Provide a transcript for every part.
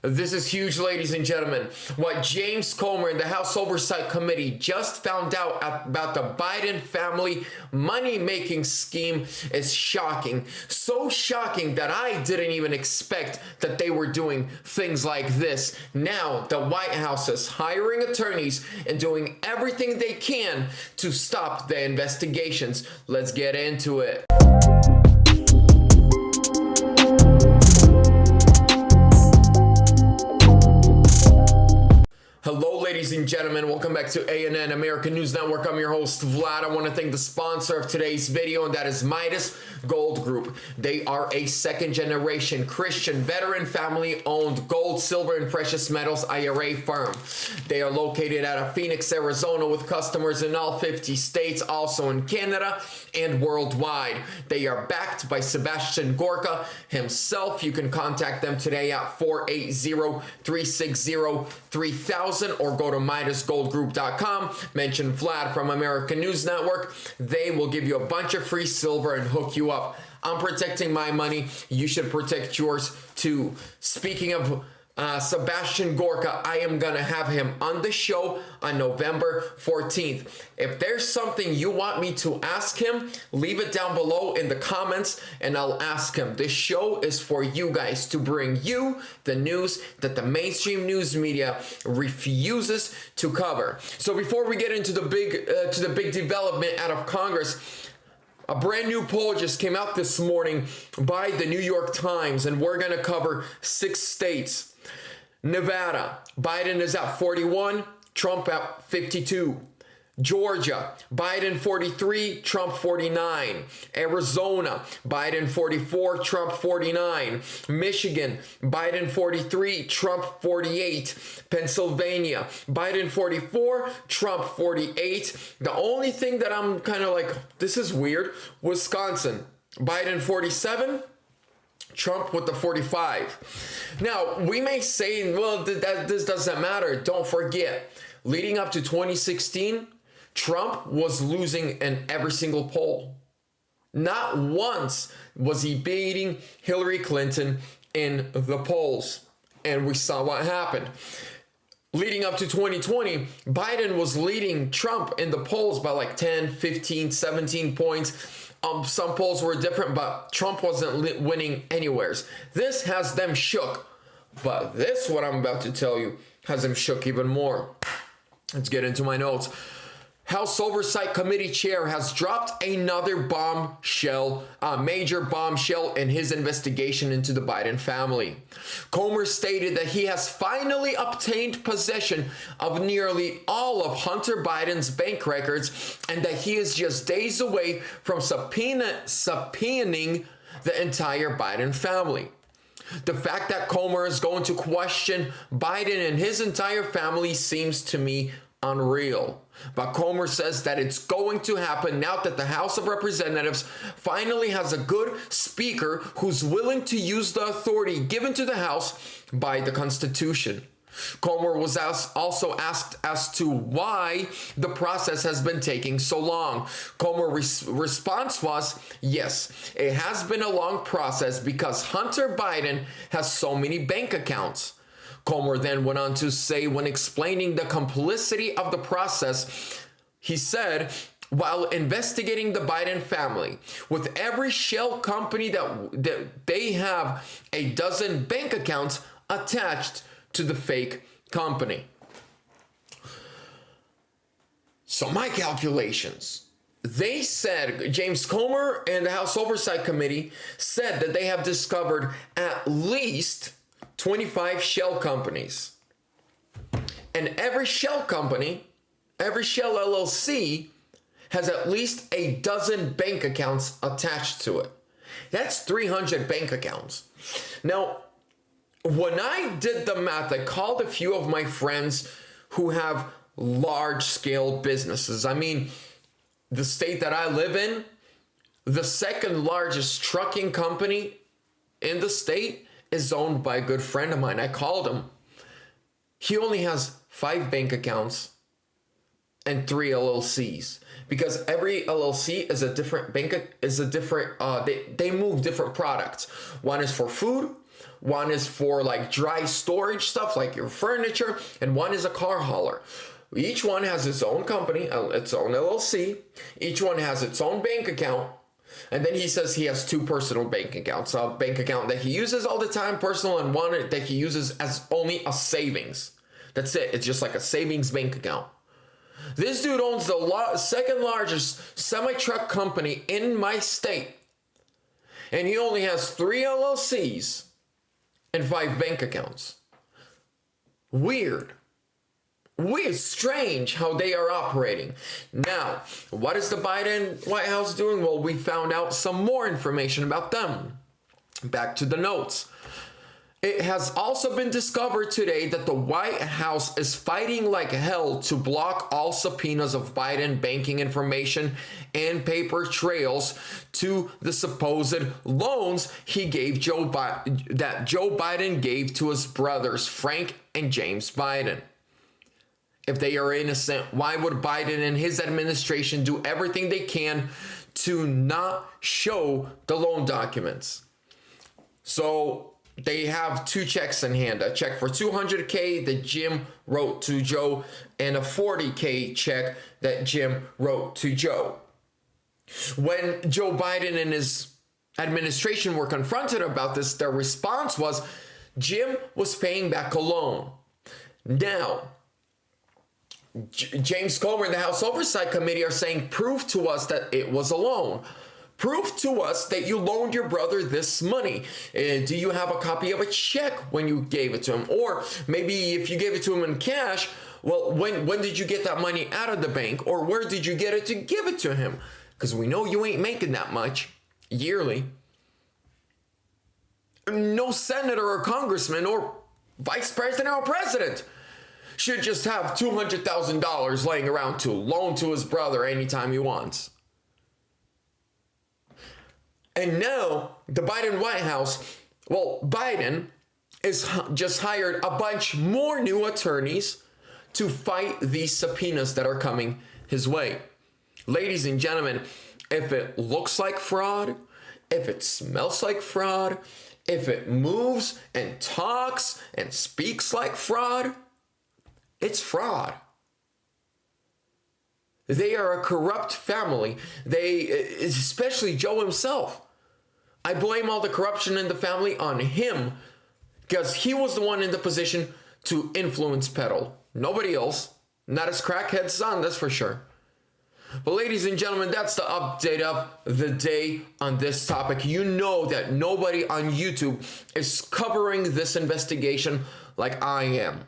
This is huge, ladies and gentlemen. What James Comer and the House Oversight Committee just found out about the Biden family money-making scheme is shocking. So shocking that I didn't even expect that they were doing things like this. Now, the White House is hiring attorneys and doing everything they can to stop the investigations. Let's get into it. Hello, ladies and gentlemen. Welcome back to ANN, American News Network. I'm your host, Vlad. I want to thank the sponsor of today's video, and that is Midas Gold Group. They are a second-generation Christian veteran family-owned gold, silver, and precious metals IRA firm. They are located out of Phoenix, Arizona, with customers in all 50 states, also in Canada and worldwide. They are backed by Sebastian Gorka himself. You can contact them today at 480-360-3000. Or go to MidasGoldGroup.com, mention Vlad from American News Network. They will give you a bunch of free silver and hook you up. I'm protecting my money. You should protect yours too. Speaking of Sebastian Gorka, I am going to have him on the show on November 14th. If there's something you want me to ask him, leave it down below in the comments and I'll ask him. This show is for you guys to bring you the news that the mainstream news media refuses to cover. So before we get into the big development out of Congress, a brand new poll just came out this morning by the New York Times, and we're going to cover 6 states. Nevada, Biden is at 41, Trump at 52. Georgia, Biden 43, Trump 49. Arizona, Biden 44, Trump 49. Michigan, Biden 43, Trump 48. Pennsylvania, Biden 44, Trump 48. The only thing that I'm kind of like, this is weird, Wisconsin, Biden 47, Trump with the 45. Now, we may say, well, this doesn't matter. Don't forget, leading up to 2016, Trump was losing in every single poll. Not once was he beating Hillary Clinton in the polls. And we saw what happened. Leading up to 2020, Biden was leading Trump in the polls by like 10, 15, 17 points. Some polls were different, but Trump wasn't winning anywheres. This has them shook. But this, what I'm about to tell you, has them shook even more. Let's get into my notes. House Oversight Committee Chair has dropped another bombshell, major bombshell in his investigation into the Biden family. Comer stated that he has finally obtained possession of nearly all of Hunter Biden's bank records and that he is just days away from subpoenaing the entire Biden family. The fact that Comer is going to question Biden and his entire family seems to me unreal. But Comer says that it's going to happen now that the House of Representatives finally has a good speaker who's willing to use the authority given to the House by the Constitution. Comer was also asked as to why the process has been taking so long. Comer's response was, yes, it has been a long process because Hunter Biden has so many bank accounts. Comer then went on to say, when explaining the complicity of the process, he said, while investigating the Biden family, with every shell company that they have a dozen bank accounts attached to the fake company. So my calculations, they said, James Comer and the House Oversight Committee said that they have discovered at least 25 shell companies. And every shell company, every shell LLC has at least a dozen bank accounts attached to it. That's 300 bank accounts. Now, when I did the math, I called a few of my friends who have large-scale businesses. I mean, the state that I live in, the second largest trucking company in the state is owned by a good friend of mine. I called him. He only has 5 bank accounts and 3 LLCs because every LLC is a different bank, they move different products. One is for food, one is for like dry storage stuff like your furniture, and one is a car hauler. Each one has its own company, its own LLC. Each one has its own bank account. And then he says he has 2 personal bank accounts. A bank account that he uses all the time, personal, and one that he uses as only a savings. That's it. It's just like a savings bank account. This dude owns the second largest semi-truck company in my state. And he only has 3 LLCs and 5 bank accounts. Weird. Strange how they are operating. Now, what is the Biden White House doing? Well, we found out some more information about them. Back to the notes. It has also been discovered today that the White House is fighting like hell to block all subpoenas of Biden banking information and paper trails to the supposed loans he gave that Joe Biden gave to his brothers, Frank and James Biden. If they are innocent, why would Biden and his administration do everything they can to not show the loan documents? So they have 2 checks in hand, a check for $200K that Jim wrote to Joe and a $40K check that Jim wrote to Joe. When Joe Biden and his administration were confronted about this, their response was Jim was paying back a loan. Now, James Comer and the House Oversight Committee are saying, prove to us that it was a loan. Prove to us that you loaned your brother this money. Do you have a copy of a check when you gave it to him? Or maybe if you gave it to him in cash, well, when did you get that money out of the bank? Or where did you get it to give it to him? Because we know you ain't making that much yearly. No senator or congressman or vice president or president should just have $200,000 laying around to loan to his brother anytime he wants. And now the Biden White House, well, Biden is just hired a bunch more new attorneys to fight these subpoenas that are coming his way. Ladies and gentlemen, if it looks like fraud, if it smells like fraud, if it moves and talks and speaks like fraud, it's fraud. They are a corrupt family. Especially Joe himself. I blame all the corruption in the family on him because he was the one in the position to influence peddle. Nobody else. Not his crackhead son, that's for sure. But ladies and gentlemen, that's the update of the day on this topic. You know that nobody on YouTube is covering this investigation like I am.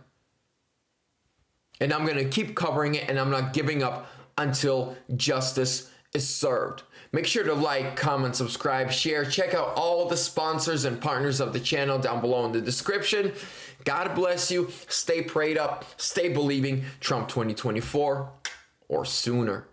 And I'm going to keep covering it, and I'm not giving up until justice is served. Make sure to like, comment, subscribe, share. Check out all the sponsors and partners of the channel down below in the description. God bless you. Stay prayed up. Stay believing. Trump 2024 or sooner.